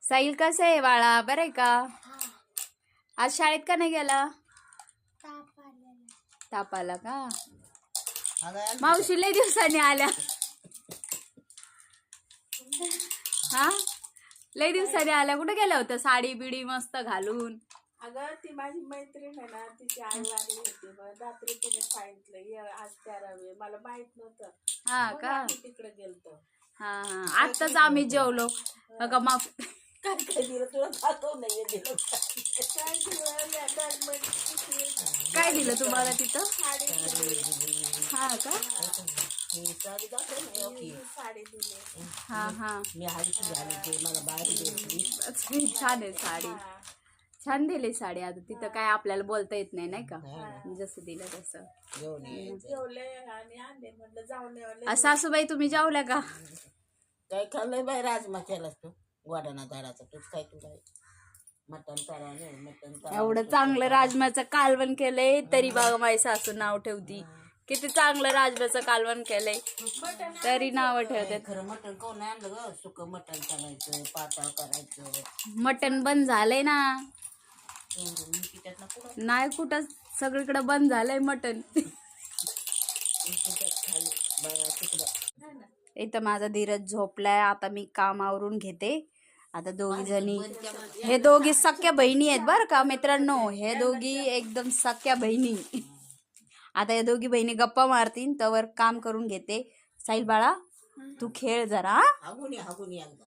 साहिल कसं आहे बाळा, बरं आहे का? आज शाळेत का नाही गेला? ताप आला का? मावशी लय दिवसांनी आल्या. हा, लय दिवसांनी आल्या. कुठे गेल्या होत्या साडी बिडी मस्त घालून? अगं ती माझी मैत्रीण आहे ना, तिची आई वारली होती. मग रात्री तिने सांगितलं आज 11 मला माहित नव्हतं. हा का? तिकडे गेलतो. हा हा, आत्ताच आम्ही जेवलो. बघा माफ. काय काय दिलं तुला दाखव नाही दिलं. काय दिलं तुम्हाला तिथं? हा का? साडी दिली. हा हा, मी हळदी घालते, मला बाहेर छान आहे साडी. छान दिली साडी. आता तिथं काय आपल्याला बोलता येत नाही, नाही का? जसं दिलं तसं. जेवले आणि आणले, म्हटलं जाऊन सासूबाई तुम्ही जेवल्या का? काय खाल्लंय बाई? राजमा केलास तू वाटाणा दाराचा. तूच काय तुला मटण करा नाही, मटण करा. एवढं चांगलं राजमाचं कालवण केलंय तरी बघा माझी सासू नाव ठेवती. किती चांगलं राजमाचं कालवण केलंय तरी नाव ठेवते. खरं मटण कोण नाही आणलं ग? सुकं मटण करायचं, पातळ करायचं. मटण बंद झालंय ना. नाही कुठं, सगळीकडे बंद झालंय मटण. इथं माझा धीरज झोपलाय. आता मी काम आवरून घेते. आता दोघी जणी, हे दोघी सख्या बहिणी आहेत बरं का मित्रांनो. हे दोघी एकदम सख्या बहिणी. आता या दोघी बहिणी गप्पा मारतील तवर काम करून घेते. साहिल बाळा तू खेळ जरा.